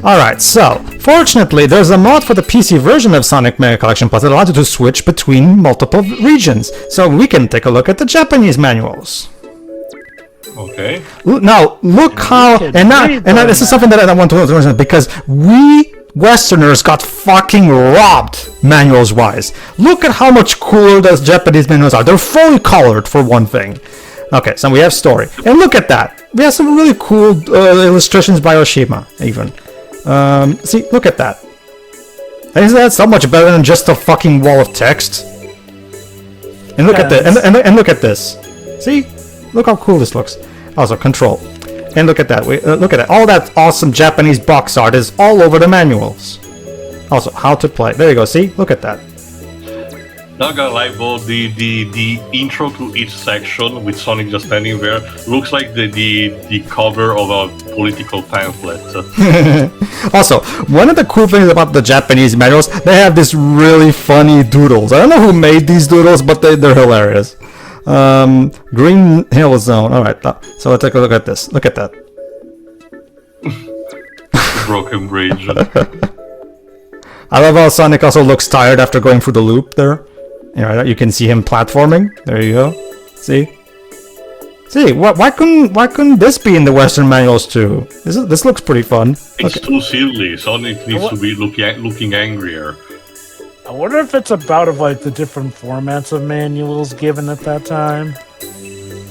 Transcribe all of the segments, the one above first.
Alright, so, fortunately, there's a mod for the PC version of Sonic Mega Collection Plus that allows you to switch between multiple regions. So we can take a look at the Japanese manuals. Okay. Now, look how... And now this is something that I want to understand, because we Westerners got fucking robbed, manuals-wise. Look at how much cooler those Japanese manuals are. They're fully colored, for one thing. Okay, so we have story. And look at that. We have some really cool illustrations by Oshima, even. See, look at that. Isn't that so much better than just a fucking wall of text? And look at this. And look at this. See? Look how cool this looks. Also, control. And look at that. Look at it. All that awesome Japanese box art is all over the manuals. Also, how to play. There you go. See? Look at that. Not gonna lie, though, the intro to each section with Sonic just standing there looks like the cover of a political pamphlet. Also, one of the cool things about the Japanese manuals, they have this really funny doodles. I don't know who made these doodles, but they're hilarious. Green Hill Zone. Alright, so let's take a look at this. Look at that. Broken bridge. I love how Sonic also looks tired after going through the loop there. You can see him platforming. There you go. See? See, why couldn't this be in the Western manuals too? This looks pretty fun. It's too silly. Sonic needs to be looking angrier. I wonder if it's about like the different formats of manuals given at that time.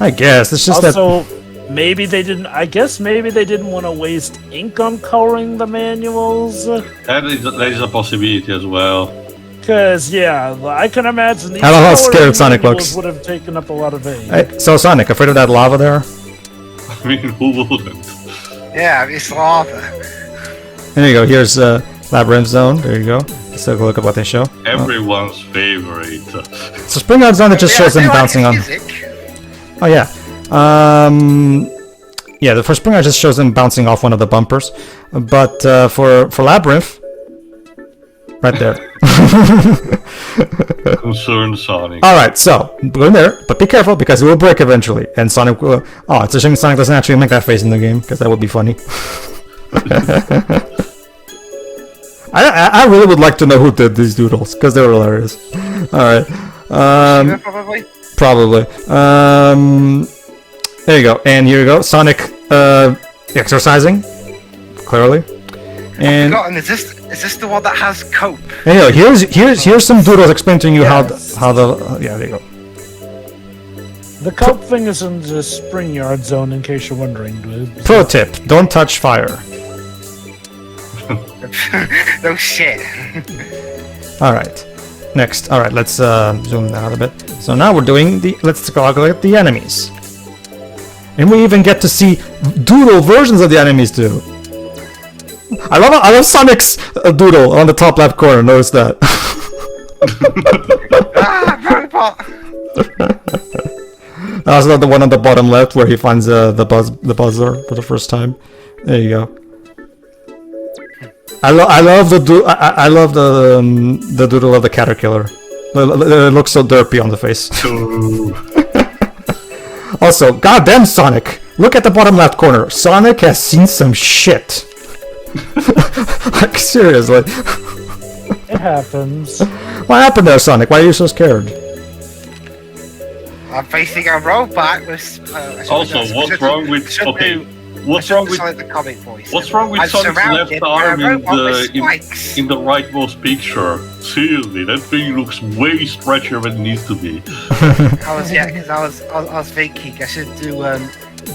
I guess it's just also, maybe they didn't. I guess maybe they didn't want to waste ink on coloring the manuals. That is a possibility as well. Because yeah, I can imagine these I love how scared Sonic looks. Would have taken up a lot of ink. Hey, so Sonic, afraid of that lava there? I mean, who wouldn't? Yeah, it's lava. There you go. Here's Labyrinth Zone. There you go. Let's take a look at what they show. Everyone's favorite. So Spring Yard Zone, it just shows them bouncing on. Oh yeah. Yeah, for Spring Yard just shows them bouncing off one of the bumpers. But for Labyrinth, right there. Concerned Sonic. Alright, so go in there, but be careful because it will break eventually. And Sonic will. Oh, it's a shame Sonic doesn't actually make that face in the game because that would be funny. I really would like to know who did these doodles because they're hilarious. Alright. Probably. There you go. And here you go. Sonic exercising. Clearly. And is this the one that has cope? Anyway, here's some doodles explaining to you how the yeah, there you go. The cope thing is in the Spring Yard Zone, in case you're wondering. Pro tip: don't touch fire. No shit. All right. Next. All right. Let's zoom that out a bit. So now we're doing the. Let's go look at the enemies, and we even get to see doodle versions of the enemies too. I love Sonic's doodle on the top left corner. Notice that. That's not the one on the bottom left where he finds the buzzer for the first time. There you go. I love the doodle of the caterpillar. It looks so derpy on the face. Also, goddamn Sonic! Look at the bottom left corner. Sonic has seen some shit. Like seriously. It happens. What happened there, Sonic? Why are you so scared? I'm facing a robot with. Also, what's wrong with What's wrong with the comic voice? What's wrong with Sonic's left arm in the rightmost picture? Seriously, that thing looks way stretchier than it needs to be. Because I was thinking I should do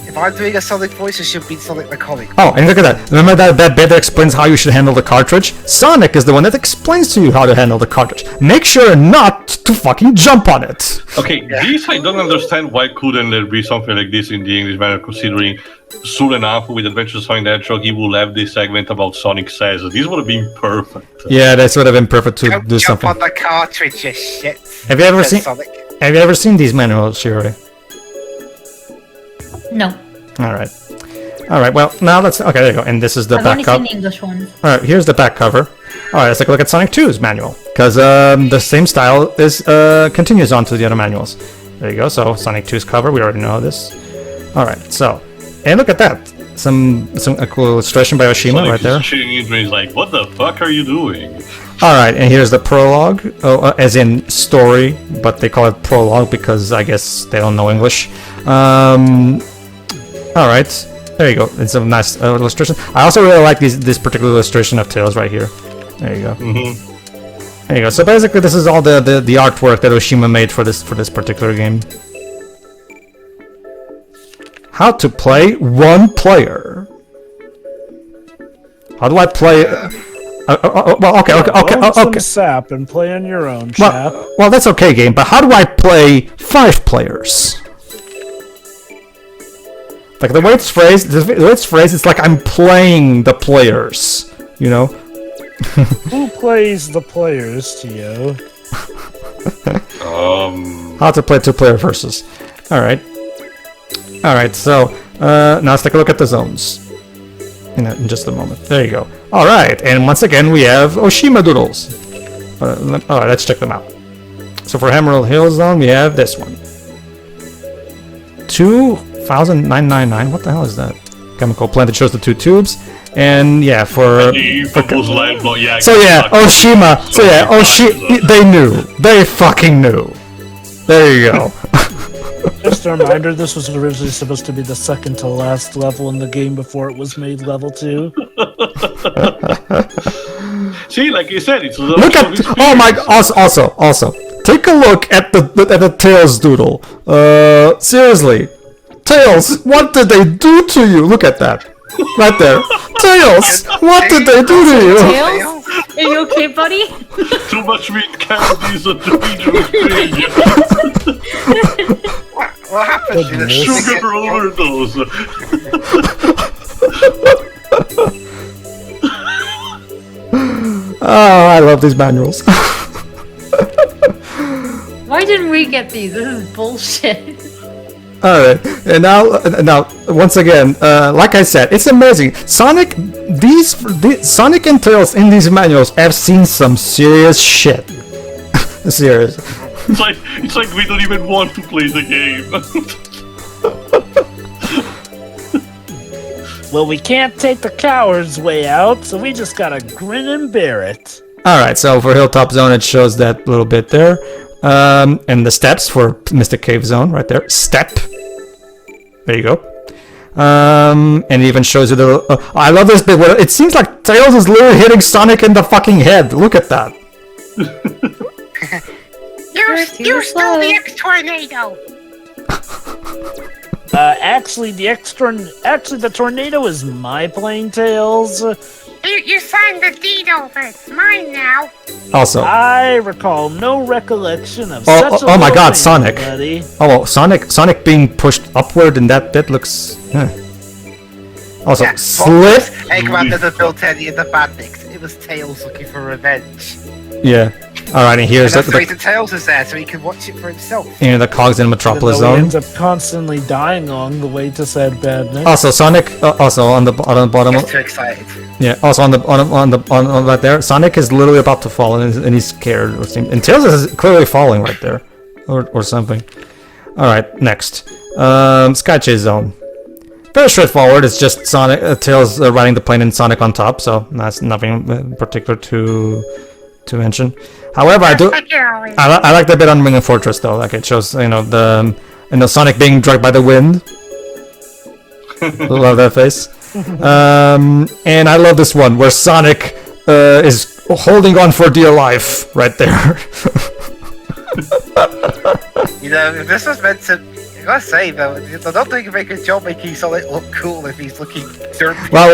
if I'm doing a Sonic voice, it should be Sonic the comic. Oh, and look at that! Remember that bit that explains how you should handle the cartridge? Sonic is the one that explains to you how to handle the cartridge. Make sure not to fucking jump on it. Okay, this I don't understand. Why couldn't there be something like this in the English manner? Considering soon enough with Adventures of Sonic the Hedgehog, he will have this segment about Sonic Says. This would have been perfect. Yeah, this would have been perfect to do something. Jump on the cartridge, you shit. Have you ever seen? Sonic. Have you ever seen these manuals, Shiri? No. All right. Well, now let's. Okay, there you go. And this is the back cover. I've only seen the English ones. All right, here's the back cover. All right, let's take a look at Sonic 2's manual because the same style is continues on to the other manuals. There you go. So Sonic 2's cover, we already know this. All right. So, and look at that. a cool illustration by Oshima Sonic right there. is shooting into me, he's like, what the fuck are you doing? All right, and here's the prologue, as in story, but they call it prologue because I guess they don't know English. All right, there you go. It's a nice illustration. I also really like this particular illustration of Tails right here. There you go. There you go. So basically, this is all the artwork that Oshima made for this particular game. How to play one player. How do I play? Well, okay. Some sap and play on your own, chap. Well, that's okay, game. But how do I play 5 players? Like the way it's phrased, it's like I'm playing the players. You know. Who plays the players, Tio? How to play 2-player versus. All right. So now let's take a look at the zones. In just a moment. There you go. All right, and once again we have Oshima doodles. All right, let's check them out. So for Emerald Hill Zone, we have this one. 2,999. What the hell is that? Chemical plant that shows the 2 tubes. And yeah, So yeah, Oshima. So yeah, they knew. They fucking knew. There you go. Just a reminder, this was originally supposed to be the second to last level in the game before it was made level 2. See, like you said, it's a Look at also take a look at the Tails doodle. Seriously, Tails, what did they do to you? Look at that, right there. Tails, what did they do to you? Tails? Are you okay, buddy? Too much meat candies are dangerous. What happened to the Sugar overdose. Oh, I love these manuals. Why didn't we get these? This is bullshit. Alright, and now, once again, like I said, it's amazing. Sonic and Tails in these manuals have seen some serious shit. Serious. It's like we don't even want to play the game. Well, we can't take the coward's way out, so we just gotta grin and bear it. Alright, so for Hilltop Zone, it shows that little bit there. And the steps for Mystic Cave Zone, right there. Step. There you go. And it even shows you the... I love this bit where it seems like Tails is literally hitting Sonic in the fucking head. Look at that. You stole the X-Tornado! Actually, the tornado is my plane, Tails. You signed the deed over. It's mine now. Also... I recall no recollection of such a oh my god, thing, Sonic. buddy. Oh, well, Sonic being pushed upward in that bit looks... Also, Yeah, slip... Eggman didn't build any of the bandits. It was Tails looking for revenge. Yeah. Alright, and here's And that's the reason Tails is there, so he can watch it for himself. the cogs in Metropolis Even though he Zone. ends up constantly dying along the way to said badness. Also, Sonic, also on the bottom... He's too excited. Yeah, also on right there, Sonic is literally about to fall and he's scared or something. And Tails is clearly falling right there, or something. All right, next, Sky Chase Zone. Very straightforward. It's just Sonic, Tails riding the plane and Sonic on top, so that's nothing particular to mention. However, I like the bit on Ring of Fortress though. Like it shows, the Sonic being dragged by the wind. Love that face. And I love this one where Sonic is holding on for dear life right there. If this was meant to, I gotta say though, I don't think you make a job making Sonic look cool if he's looking derpy. Well,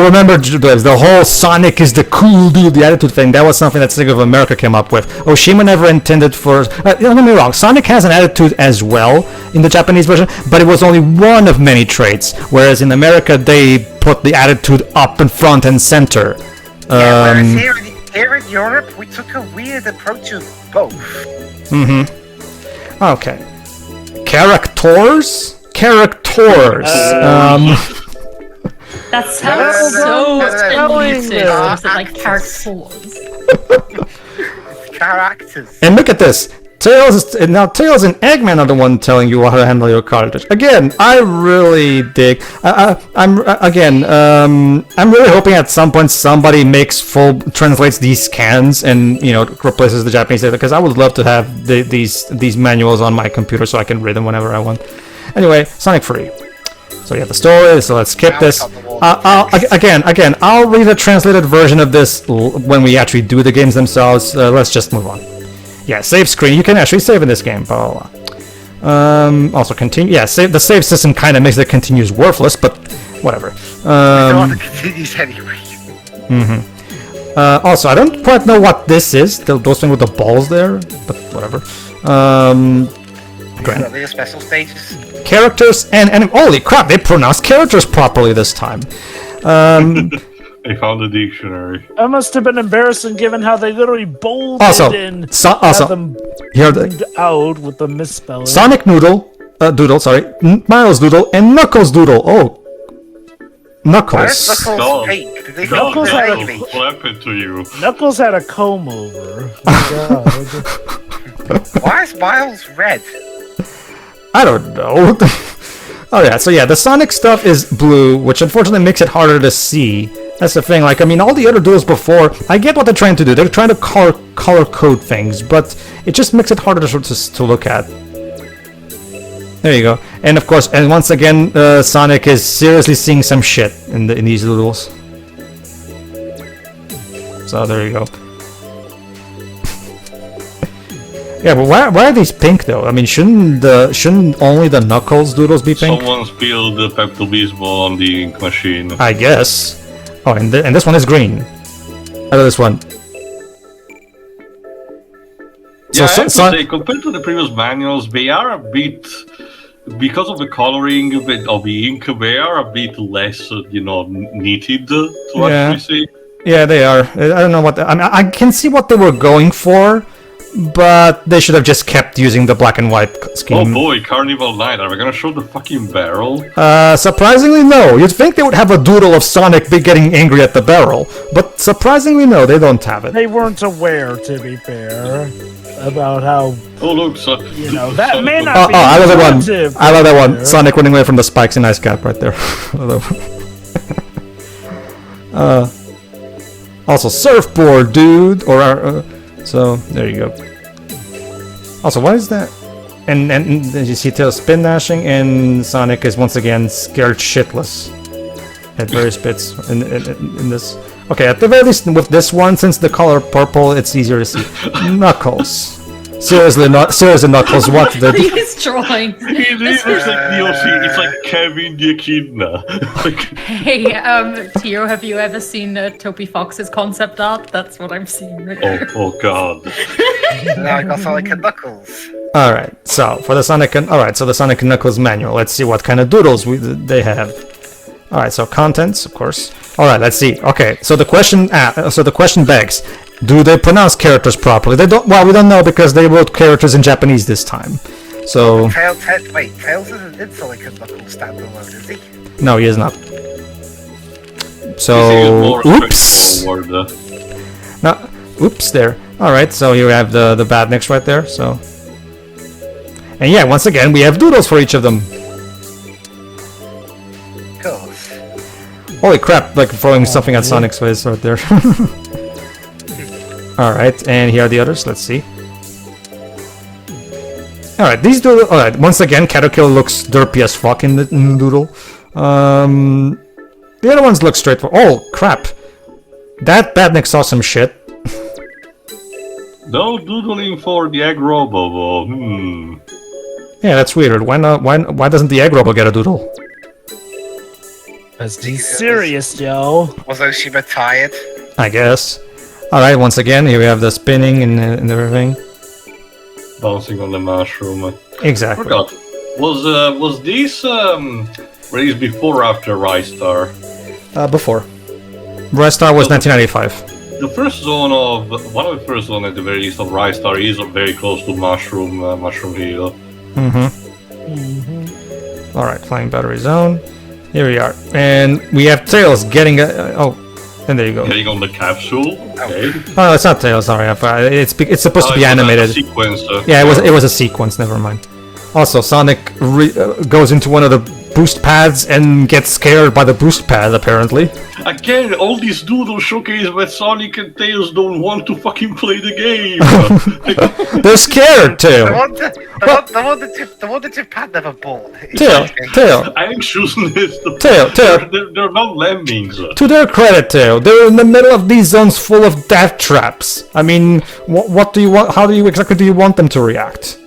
remember the whole Sonic is the cool dude, the attitude thing. That was something that Sega of America came up with. Oshima never intended for. Don't get me wrong. Sonic has an attitude as well in the Japanese version, but it was only one of many traits. Whereas in America, they put the attitude up in front and center. Whereas here in Europe, we took a weird approach of both. Okay. Characters. That sounds so abusive. Like characters. Characters. And look at this. Tails and Eggman are the one telling you how to handle your cartridge. Again, I really dig. I'm really hoping at some point somebody translates these scans and replaces the Japanese data, because I would love to have these manuals on my computer so I can read them whenever I want. Anyway, Sonic 3. So you have the story. So let's skip this. I'll read a translated version of this when we actually do the games themselves. Let's just move on. Yeah, save screen. You can actually save in this game. Blah, blah, blah. Also continue. Yeah, the save system kind of makes the continues worthless, but whatever. I don't want to continue anyway. Also, I don't quite know what this is. Those things with the balls there, but whatever. These are special stages. Characters and holy crap, they pronounced characters properly this time. I found a dictionary. That must have been embarrassing, given how they literally bolded and had them out with the misspelling. Sonic Noodle, Miles Doodle, and Knuckles Doodle. Oh, Knuckles. Knuckles fake? Did they Knuckles had a, what happened to you? Knuckles had a comb over. Why is Miles red? I don't know. Oh yeah, so yeah, the Sonic stuff is blue, which unfortunately makes it harder to see. That's the thing, like, I mean, all the other duels before, I get what they're trying to do. They're trying to color code things, but it just makes it harder to look at. There you go. And of course, and once again, Sonic is seriously seeing some shit in these duels. So there you go. Yeah, but why are these pink though? I mean, shouldn't only the Knuckles doodles be pink? Someone spilled the Pepto-Bismol on the ink machine. I guess. Oh, and this one is green. How about this one? Yeah, I have to say, compared to the previous manuals, they are a bit, because of the coloring of the ink, they are a bit less, neated to actually see. Yeah, they are. I don't know what. I mean, I can see what they were going for. But they should have just kept using the black and white scheme. Oh boy, Carnival Night, are we gonna show the fucking barrel? Surprisingly no. You'd think they would have a doodle of Sonic getting angry at the barrel. But surprisingly no, they don't have it. They weren't aware, to be fair, about how... Oh look, that may not be I love that one. I love that one. Sonic running away from the spikes in Ice Cap right there. Also, surfboard, dude, or... So there you go. Also, what is that? And you see Tails spin dashing, and Sonic is once again scared shitless at various bits in this. Okay, at the very least with this one, since the color purple, it's easier to see. Knuckles. Seriously, Knuckles, what did He's drawing. It looks like DOC. It's like Kevin the Echidna. Hey, Tio, have you ever seen Toby Fox's concept art? That's what I'm seeing right now. Oh god. Now I got Sonic and Knuckles. Alright, so for the Sonic and Knuckles manual, let's see what kind of doodles they have. Alright, so contents, of course. Alright, let's see. Okay, so the question begs, do they pronounce characters properly? They don't. Well, we don't know because they wrote characters in Japanese this time. So. Tails isn't in Sonic and Knuckles standalone, is he? No, he is not. So, oops. No, oops there. All right, so here we have the bad mix right there. So, and yeah, once again we have doodles for each of them. Cool. Holy crap! Like throwing something at Sonic's face right there. Alright, and here are the others, let's see. Alright, these doodle. Alright, once again, Caterkill looks derpy as fuck in the doodle. The other ones look straightforward. Oh, crap. That Badnik saw some shit. No doodling for the Egg Robo. Yeah, that's weird. Why not? Why doesn't the Egg Robo get a doodle? Because he's serious, yo. Was Oshima tired? I guess. Alright, once again, here we have the spinning and everything. Bouncing on the mushroom. Exactly. Forgot. Was this released before or after Rystar? Before. Rystar was 1995. The first zone one of the first zones at the very least of Rystar is very close to Mushroom Hill. Alright, flying battery zone. Here we are. And we have Tails getting And there you go. Getting on the capsule. Okay. Oh, it's not Tails. Sorry, it's supposed to be animated. A sequence, yeah, it was a sequence. Never mind. Also, Sonic goes into one of the boost pads and gets scared by the boost pad. Apparently. Again, all these doodles showcase that Sonic and Tails don't want to fucking play the game. They're scared too. The one that Japan never bought. Tail. Anxiousness. Tail. They're not lemmings. To their credit, Tail, they're in the middle of these zones full of death traps. I mean, what do you want? How exactly do you want them to react?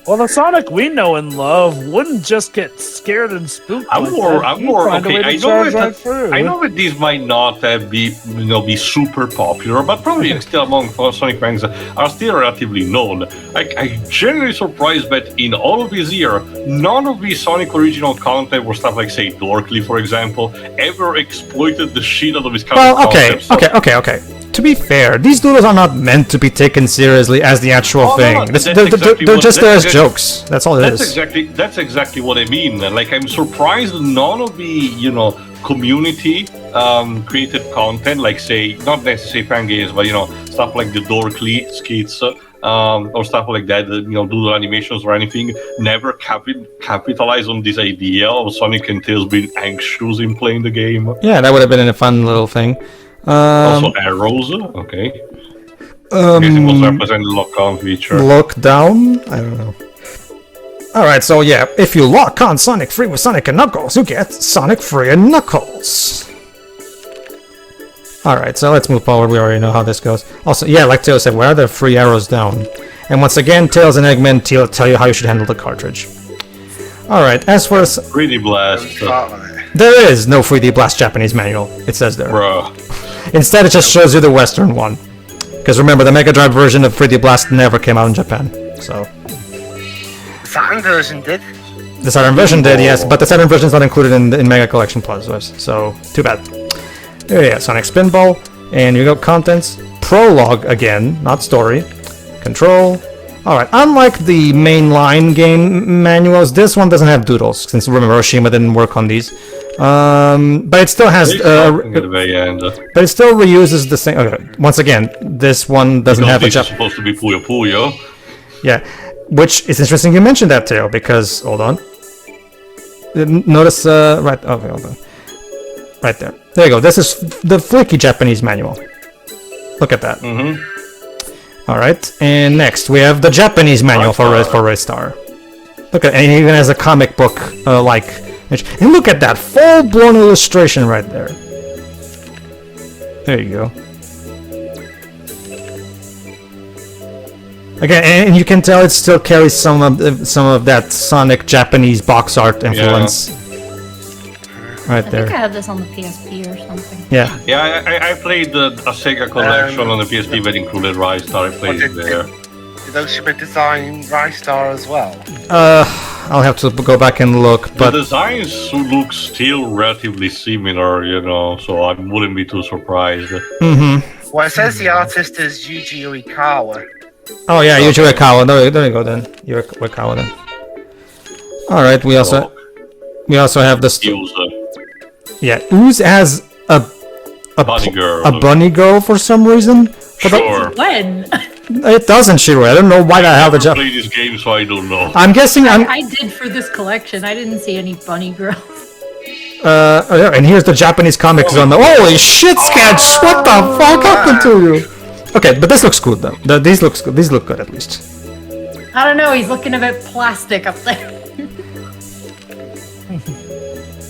Well, the Sonic we know and love wouldn't just get scared and spooked. I'm more okay. I know that these might not be super popular, but probably still among Sonic fans are still relatively known. I'm generally surprised that in all of these years, none of the Sonic original content, or stuff like say Dorkly, for example, ever exploited the shit out of his concepts. Okay. To be fair, these doodles are not meant to be taken seriously as the actual thing. They're just there as jokes. That's all it is. That's exactly what I mean. Like, I'm surprised none of the community created content, like say not necessarily fan games, but stuff like the Dorkly skits or stuff like that. Doodle animations or anything. Never capitalize on this idea of Sonic and Tails being anxious in playing the game. Yeah, that would have been a fun little thing. Also arrows, okay. I guess it was representing the lock-on feature. Lockdown? I don't know. Alright, so yeah, if you lock on Sonic Free with Sonic and Knuckles, you get Sonic Free and Knuckles. Alright, so let's move forward. We already know how this goes. Also, yeah, like Tails said, where are the free arrows down? And once again, Tails and Eggman tell you how you should handle the cartridge. Alright, as for... 3D Blast. There is no 3D Blast Japanese manual, it says there. Bruh. Instead, it just shows you the Western one. Because remember, the Mega Drive version of 3D Blast never came out in Japan, so... The Saturn version did. The Saturn version did, yes, but the Saturn version is not included in Mega Collection Plus, so too bad. There you go, Sonic Spinball, and you go contents, prologue again, not story, control. Alright, unlike the mainline game manuals, this one doesn't have doodles, since remember Oshima didn't work on these. But it still has, but it still reuses the same. Okay, once again, this one doesn't have a supposed to be Puyo Puyo. Yeah, which is interesting you mentioned that, Teo, because hold on. Notice right. Okay, hold on. Right there. There you go. This is the flaky Japanese manual. Look at that. All right, and next we have the Japanese manual for Red Star. Look at, and it even has a comic book like. And look at that full-blown illustration right there. There you go. Again, and you can tell it still carries some of that Sonic Japanese box art influence. Right there. I think I have this on the PSP or something. Yeah. Yeah, I played a Sega collection on the PSP that included Rise Star. I played it there. Did Oshima design Rise Star as well? I'll have to go back and look, but... The designs look still relatively similar, so I wouldn't be too surprised. Well, it says the artist is Yuji Uekawa. Oh yeah, Yuji Uekawa. There you go then. Uekawa then. Alright, we also have the... Yeah, Ooze has a bunny girl. A bunny girl for some reason. Sure. When? It doesn't, Shiro. I don't know why the hell the I play this game, so I don't know. I'm guessing I did for this collection. I didn't see any bunny girls. And here's the Japanese comics on the... Holy shit, Sketch! What the fuck happened to you? Okay, but this looks good though. These look good at least. I don't know. He's looking a bit plastic up there.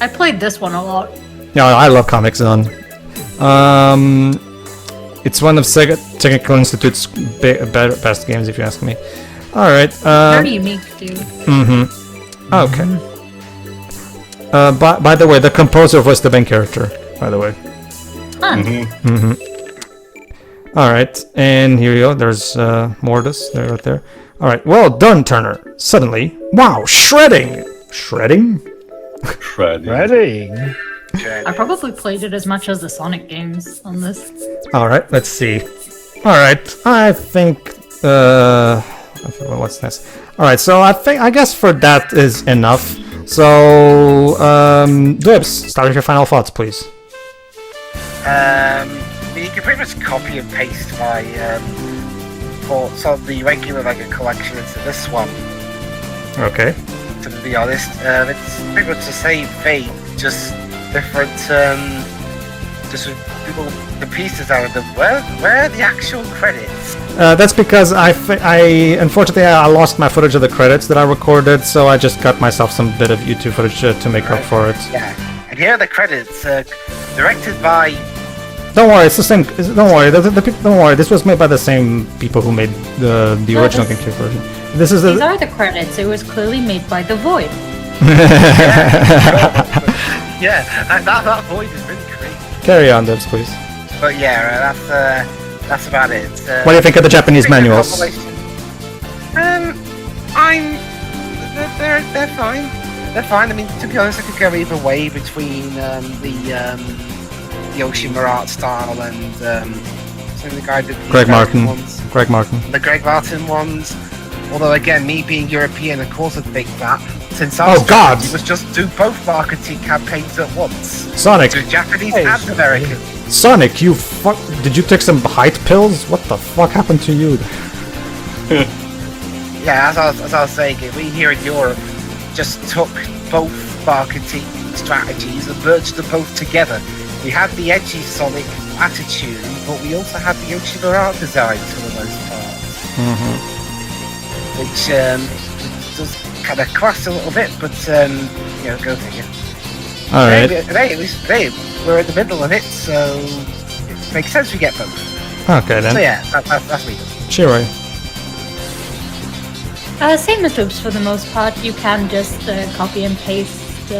I played this one a lot. Yeah, I love Comic Zone. It's one of Sega Technical Institute's best games, if you ask me. All right. Very unique, too. Okay. By the way, the composer was the main character. By the way. All right, and here you go. There's Mortis there, right there. All right. Well done, Turner. Suddenly, wow, shredding. I probably played it as much as the Sonic games on this. Alright, let's see. Alright, I think... what's this? Alright, so I guess for that is enough. So... Dibs, start with your final thoughts, please. You can pretty much copy and paste my the regular Lego collection into this one. Okay. To be honest, it's pretty much the same thing, just different. Just with the pieces out of them. Where are the actual credits? That's because unfortunately I lost my footage of the credits that I recorded, so I just got myself some bit of YouTube footage to make up for it. Yeah, and here are the credits, directed by. Don't worry, it's the same. Don't worry, don't worry. This was made by the same people who made the original GameCube version. These are the credits. It was clearly made by The Void. Yeah, and that Void is really great. Carry on, Debs, please. But yeah, that's about it. What do you think of the Japanese manuals? They're fine. They're fine. I mean, to be honest, I could go either way between the Yoshimura art style and the guy did the Greg Martin. The Greg Martin ones. Although again, me being European, of course, I'd think that. Since oh God! It was just do both marketing campaigns at once. Sonic. Do Japanese and American. Sonic, you fuck! Did you take some height pills? What the fuck happened to you? Yeah, as I was saying, we here in Europe just took both marketing strategies and merged them both together. We had the edgy Sonic attitude, but we also had the Yoshimura art design for the most part. Which does kind of clash a little bit, but go figure. Alright. Hey, we're in the middle of it, so it makes sense we get both. Okay then. So yeah, that's me. Shiroi. Same as Oops for the most part. You can just copy and paste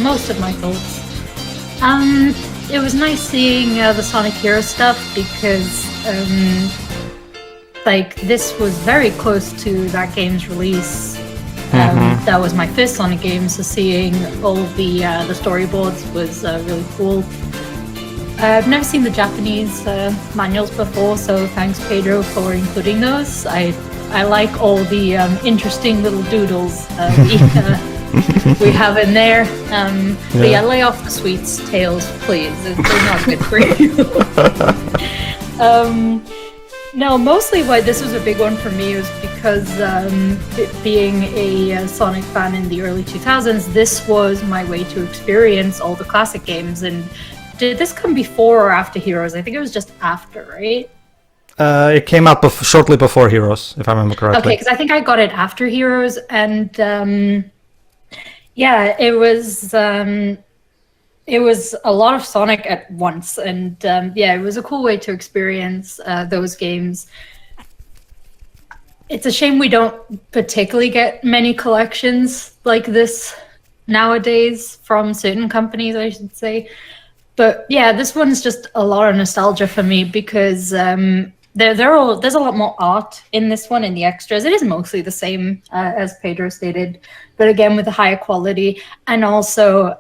most of my thoughts. It was nice seeing the Sonic Hero stuff because this was very close to that game's release. That was my first Sonic game, so seeing all the storyboards was really cool. I've never seen the Japanese manuals before, so thanks Pedro for including those. I like all the interesting little doodles we have in there. But yeah, lay off the sweets, Tails, please. They're not good for you. No, mostly why this was a big one for me was because being a Sonic fan in the early 2000s, this was my way to experience all the classic games. And did this come before or after Heroes? I think it was just after, right? It came out shortly before Heroes, if I remember correctly. Okay, because I think I got it after Heroes, and yeah, it was a lot of Sonic at once, and yeah, it was a cool way to experience those games. It's a shame we don't particularly get many collections like this nowadays from certain companies, I should say. But yeah, this one's just a lot of nostalgia for me because there's a lot more art in this one in the extras. It is mostly the same as Pedro stated, but again with a higher quality. And also,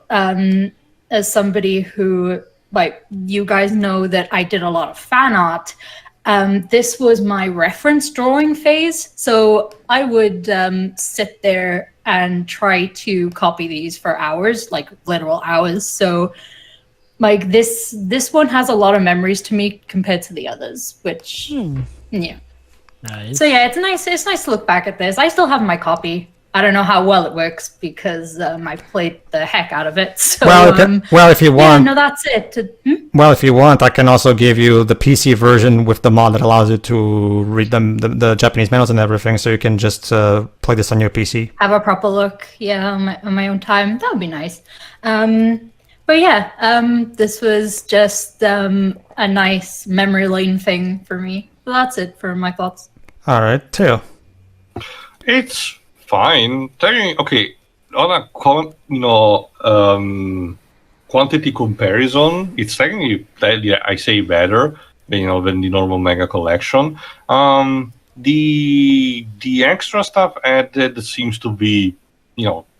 as somebody who, you guys know that I did a lot of fan art. This was my reference drawing phase, so I would sit there and try to copy these for hours, like literal hours. So this one has a lot of memories to me compared to the others, which yeah. Nice. So yeah, it's nice to look back at this. I still have my copy. I don't know how well it works because I played the heck out of it. So, well, if you want, yeah, no, that's it. Well, if you want, I can also give you the PC version with the mod that allows you to read the Japanese manuals and everything, so you can just play this on your PC. Have a proper look, yeah, on my own time. That would be nice. But yeah, this was just a nice memory lane thing for me. So that's it for my thoughts. All right, Theo. It's fine. Okay, on a quantity comparison, it's technically, I say, better than the normal Mega Collection. The extra stuff added seems to be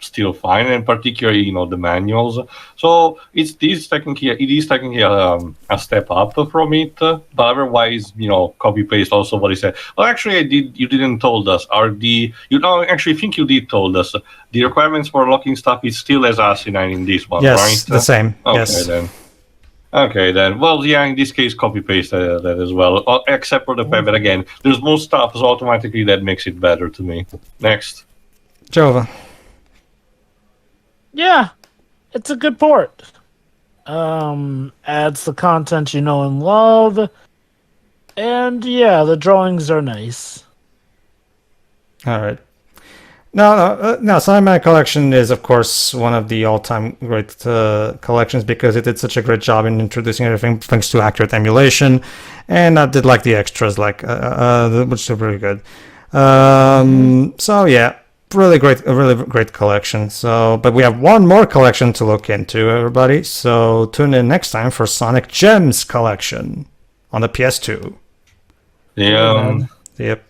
still fine, and particularly the manuals. So it is technically a step up from it, but otherwise copy paste also what he said. Well, actually you didn't told us actually think you did told us the requirements for locking stuff is still as Asinine in this one, yes, right? The same. Okay, yes. Then Okay, then. Well, yeah, in this case, copy-paste that as well. Except for the fact that, again, there's more stuff, so automatically that makes it better to me. Next. Jova. Yeah, it's a good port. Adds the content you know and love. And yeah, the drawings are nice. All right. No, Cinematic Collection is, of course, one of the all-time great collections because it did such a great job in introducing everything thanks to accurate emulation, and I did like the extras, which are really good. So yeah, a really great collection. So, but we have one more collection to look into, everybody. So tune in next time for Sonic Gems Collection on the PS2. Yeah. Yep.